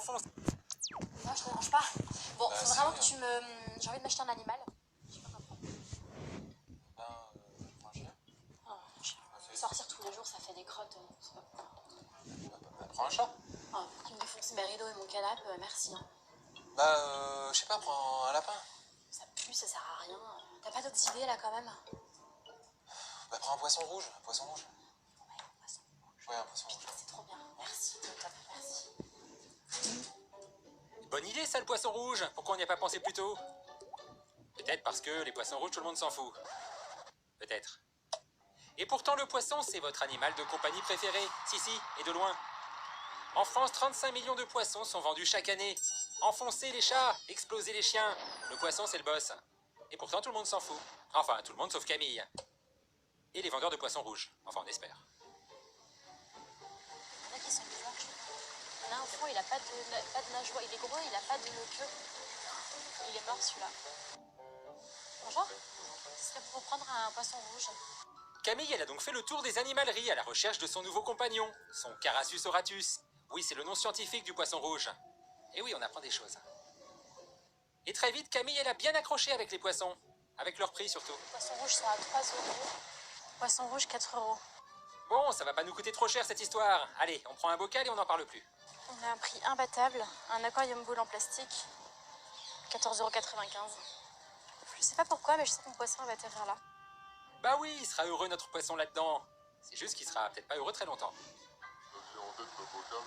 enfonce. Non, je te dérange pas. Bon, faut vraiment que tu me... J'ai envie de m'acheter un animal. Je sais pas quoi prendre. Prends un chien. Oh, mon chien. Sortir tous les jours, ça fait des crottes. C'est pas pour moi. Prends un chat. Oh, qui me défonce mes rideaux et mon canapé, merci. Hein. Je sais pas, prends un lapin. Ça pue, ça sert à rien. T'as pas d'autres idées là quand même? Prends un poisson rouge. Un poisson rouge. Ouais, un poisson. Ouais, un poisson rouge. Putain, c'est trop bien. Merci, top, merci. Bonne idée ça le poisson rouge, pourquoi on n'y a pas pensé plus tôt? Peut-être parce que les poissons rouges tout le monde s'en fout. Peut-être. Et pourtant le poisson c'est votre animal de compagnie préféré, si, et de loin. En France, 35 millions de poissons sont vendus chaque année. Enfoncez les chats, explosez les chiens. Le poisson c'est le boss. Et pourtant tout le monde s'en fout. Enfin tout le monde sauf Camille. Et les vendeurs de poissons rouges, enfin on espère. Il y en a qui sont bizarres. Il y en a un au fond, il a pas de nageoire. Il est gros, il a pas de queue. Il est mort celui-là. Bonjour. Ce serait pour prendre un poisson rouge. Camille, elle a donc fait le tour des animaleries à la recherche de son nouveau compagnon, son Carasus auratus. Oui, c'est le nom scientifique du poisson rouge. Et oui, on apprend des choses. Et très vite, Camille, elle a bien accroché avec les poissons. Avec leur prix surtout. Poisson rouge sont à 3 euros. Poisson rouge 4 euros. Bon, ça va pas nous coûter trop cher cette histoire. Allez, on prend un bocal et on n'en parle plus. On a un prix imbattable. Un aquarium bowl en plastique. 14,95 €. Je sais pas pourquoi, mais je sais que mon poisson va atterrir là. Bah oui, il sera heureux notre poisson là-dedans. C'est juste qu'il sera peut-être pas heureux très longtemps. J'ai en tête le bocal.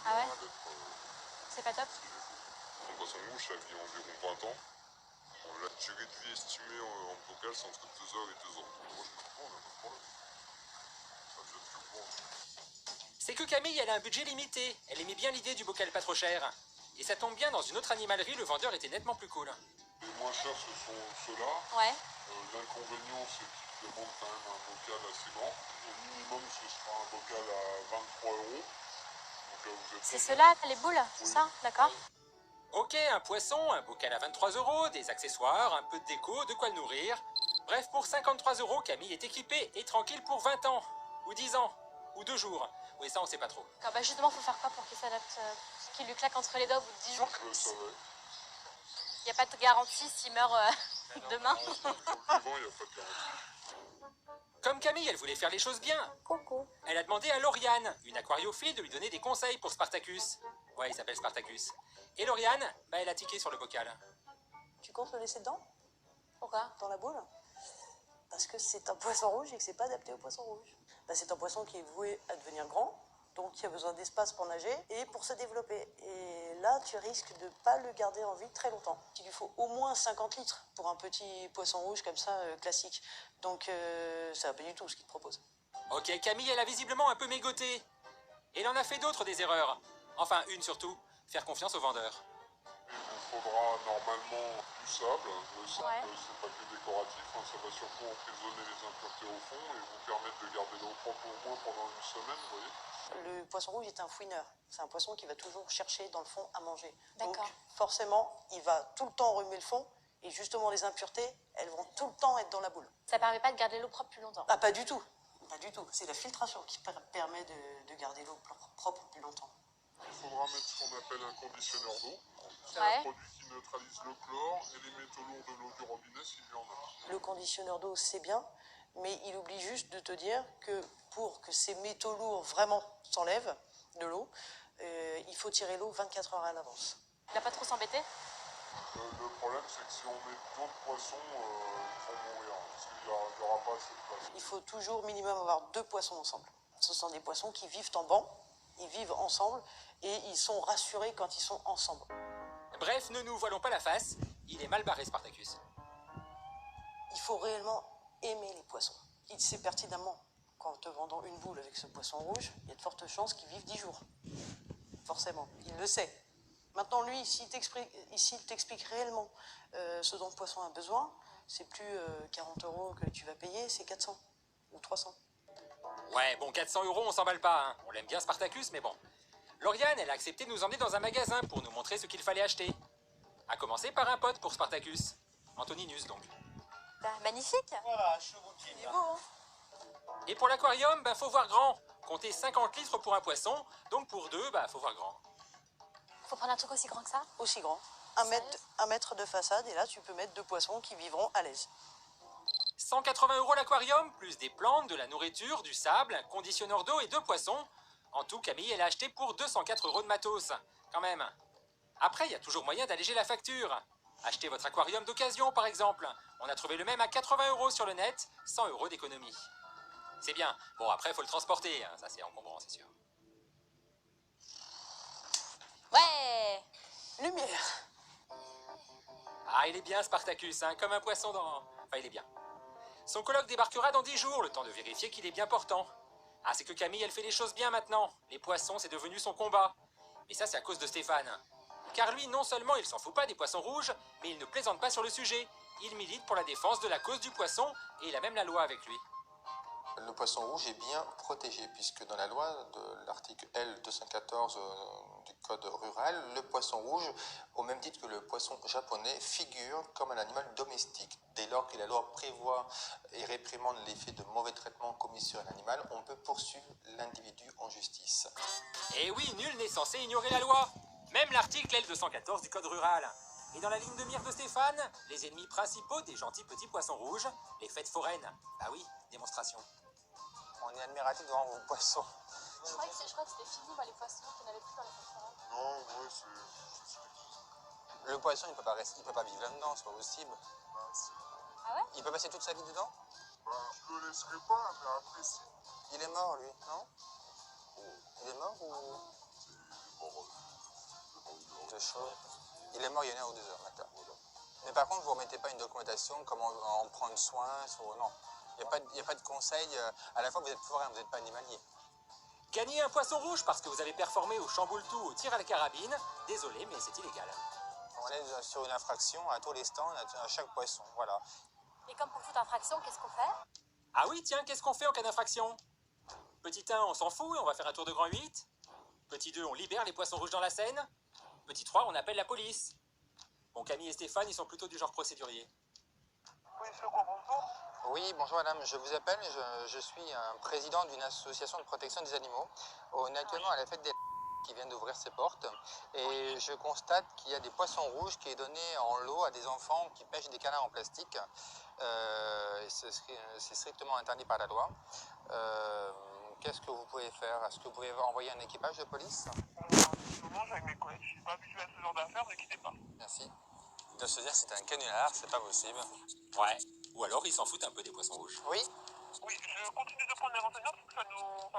Ah ouais? C'est pas top? Mon poisson rouge, ça vit environ 20 ans. La durée de vie estimée en bocal, c'est entre 2 heures et 2 ans. Moi, je peux prendre, il n'y a pas de problème. Ça me fait plus bon. C'est que Camille, elle a un budget limité. Elle aimait bien l'idée du bocal pas trop cher. Et ça tombe bien, dans une autre animalerie, le vendeur était nettement plus cool. Les moins chers, ce sont ceux-là. Ouais. L'inconvénient, c'est qu'ils demandent quand même un bocal assez grand. Au minimum, ce sera un bocal à 23 euros. Donc là, vous êtes... C'est ceux-là, les boules, c'est ça? D'accord. Ok, un poisson, un bocal à 23 €, des accessoires, un peu de déco, de quoi le nourrir. Bref, pour 53 €, Camille est équipée et tranquille pour 20 ans. Ou 10 ans. Ou 2 jours. Oui, ça, on sait pas trop. Bah justement, faut faire quoi pour qu'il s'adapte, qu'il lui claque entre les doigts au bout de 10 jours? Ça va. Il n'y a pas de garantie s'il meurt demain. Pour le vivant, il n'y a pas de garantie. Comme Camille, elle voulait faire les choses bien. Coucou. Elle a demandé à Lauriane, une aquariophile, de lui donner des conseils pour Spartacus. Ouais, il s'appelle Spartacus. Et Lauriane, elle a tiqué sur le bocal. Tu comptes le laisser dedans? Pourquoi? Dans la boule? Parce que c'est un poisson rouge et que c'est pas adapté au poisson rouge. C'est un poisson qui est voué à devenir grand, donc il a besoin d'espace pour nager et pour se développer. Et là, tu risques de ne pas le garder en vie très longtemps. Il lui faut au moins 50 litres pour un petit poisson rouge comme ça, classique. Donc ça va pas du tout ce qu'il te propose. Ok, Camille, elle a visiblement un peu mégoté. Et elle en a fait d'autres des erreurs. Enfin, une surtout. Faire confiance au vendeur. Il vous faudra normalement du sable. Le sable, Ouais. c'est pas que décoratif. Ça va surtout emprisonner les impuretés au fond et vous permettre de garder l'eau propre au moins pendant une semaine, vous voyez. Le poisson rouge est un fouineur. C'est un poisson qui va toujours chercher dans le fond à manger. Donc D'accord. forcément, il va tout le temps remuer le fond. Et justement, les impuretés, elles vont tout le temps être dans la boule. Ça permet pas de garder l'eau propre plus longtemps. Ah, pas du tout. Pas du tout. C'est la filtration qui permet de garder l'eau propre plus longtemps. Il faudra mettre ce qu'on appelle un conditionneur d'eau. C'est Ouais. un produit qui neutralise le chlore et les métaux lourds de l'eau du robinet s'il y en a. Le conditionneur d'eau, c'est bien, mais il oublie juste de te dire que pour que ces métaux lourds vraiment s'enlèvent de l'eau, il faut tirer l'eau 24 heures à l'avance. Il va pas trop s'embêter? Le problème, c'est que si on met d'autres poissons, ils vont mourir. Parce qu'il n'y aura pas assez de place. Il faut toujours minimum avoir 2 poissons ensemble. Ce sont des poissons qui vivent en banc, ils vivent ensemble et ils sont rassurés quand ils sont ensemble. Bref, ne nous voilons pas la face. Il est mal barré, Spartacus. Il faut réellement aimer les poissons. Il sait pertinemment qu'en te vendant une boule avec ce poisson rouge, il y a de fortes chances qu'il vive 10 jours. Forcément, il le sait. Maintenant, lui, s'il t'explique réellement ce dont le poisson a besoin, c'est plus 40 € que tu vas payer, c'est 400 ou 300. Ouais, bon, 400 €, on s'emballe pas, hein. On l'aime bien Spartacus, mais bon. Lauriane, elle a accepté de nous emmener dans un magasin pour nous montrer ce qu'il fallait acheter. À commencer par un pote pour Spartacus. Antoninus, donc. Bah, magnifique. Voilà, je suis au bout de Il est beau, hein? Et pour l'aquarium, faut voir grand. Comptez 50 litres pour un poisson, donc pour deux, bah faut voir grand. Faut prendre un truc aussi grand que ça? Aussi grand. Un mètre de façade, et là, tu peux mettre 2 poissons qui vivront à l'aise. 180 € l'aquarium, plus des plantes, de la nourriture, du sable, un conditionneur d'eau et 2 poissons. En tout, Camille, elle a acheté pour 204 € de matos, quand même. Après, il y a toujours moyen d'alléger la facture. Achetez votre aquarium d'occasion, par exemple. On a trouvé le même à 80 € sur le net, 100 € d'économie. C'est bien. Bon, après, il faut le transporter, hein. Ça c'est encombrant, c'est sûr. Ouais! Lumière. Ah, il est bien, Spartacus, hein, comme un poisson dans... Enfin, il est bien. Son coloc débarquera dans 10 jours, le temps de vérifier qu'il est bien portant. Ah, c'est que Camille, elle fait les choses bien maintenant. Les poissons, c'est devenu son combat. Mais ça, c'est à cause de Stéphane. Car lui, non seulement il s'en fout pas des poissons rouges, mais il ne plaisante pas sur le sujet. Il milite pour la défense de la cause du poisson, et il a même la loi avec lui. Le poisson rouge est bien protégé, puisque dans la loi de l'article L214 du code rural, le poisson rouge, au même titre que le poisson japonais, figure comme un animal domestique. Dès lors que la loi prévoit et réprimande les faits de mauvais traitement commis sur un animal, on peut poursuivre l'individu en justice. Et oui, nul n'est censé ignorer la loi. Même l'article L214 du code rural. Et dans la ligne de mire de Stéphane, les ennemis principaux des gentils petits poissons rouges, les fêtes foraines. Bah oui, démonstration. On est admiratif devant vos poissons. Je crois que c'était fini, moi, les poissons qu'on avait plus dans les restaurants. Non, ouais, c'est... Le poisson, il peut pas vivre là-dedans, c'est pas possible. Bah, si. Ah ouais? Il peut passer toute sa vie dedans? Bah, je le laisserai pas, mais après, si. Il est mort, lui, non? Il est mort ou... De chaud. Il est mort il y en a 1 ou 2 heures, d'accord. Mais par contre, vous ne remettez pas une documentation, comment en prendre soin, sur... non. Il n'y a pas de conseil. À la fois, vous êtes forain, vous n'êtes pas animalier. Gagnez un poisson rouge parce que vous avez performé au chamboule-tout au tir à la carabine. Désolé, mais c'est illégal. On est sur une infraction à tous les stands, à chaque poisson, voilà. Et comme pour toute infraction, qu'est-ce qu'on fait? Ah oui, tiens, qu'est-ce qu'on fait en cas d'infraction? Petit 1, on s'en fout et on va faire un tour de grand 8. Petit 2, on libère les poissons rouges dans la Seine. Petit 3, on appelle la police. Bon, Camille et Stéphane, ils sont plutôt du genre procédurier. Oui, bonjour madame, je vous appelle, je suis un président d'une association de protection des animaux. On est actuellement à la fête des qui vient d'ouvrir ses portes et je constate qu'il y a des poissons rouges qui est donné en lot à des enfants qui pêchent des canards en plastique. C'est strictement interdit par la loi. Qu'est-ce que vous pouvez faire? Est-ce que vous pouvez envoyer un équipage de police? Moi, avec mes collègues, je suis pas habitué à ce genre d'affaires, ne quittez pas. Merci. De se dire que c'est un canular, c'est pas possible. Ouais. Ou alors, ils s'en foutent un peu des poissons rouges. Oui? Oui, je continue de prendre les renseignements parce que ça nous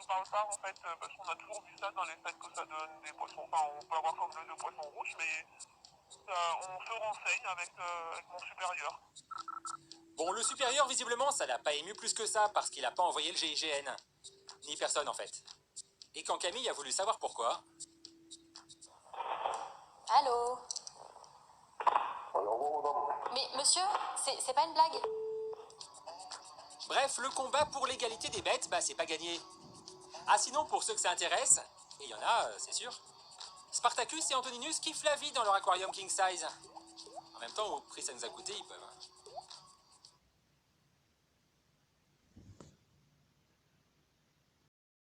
parle pas en fait, parce qu'on a toujours vu ça dans les fêtes que ça donne des poissons. Enfin, on peut avoir comme de poissons rouges, mais on se renseigne avec mon supérieur. Bon, le supérieur, visiblement, ça l'a pas ému plus que ça parce qu'il a pas envoyé le GIGN. Ni personne, en fait. Et quand Camille a voulu savoir pourquoi... Allô? Mais monsieur, c'est pas une blague? Bref, le combat pour l'égalité des bêtes, bah c'est pas gagné. Ah sinon, pour ceux que ça intéresse, et il y en a, c'est sûr, Spartacus et Antoninus kiffent la vie dans leur aquarium king size. En même temps, au prix que ça nous a coûté, ils peuvent...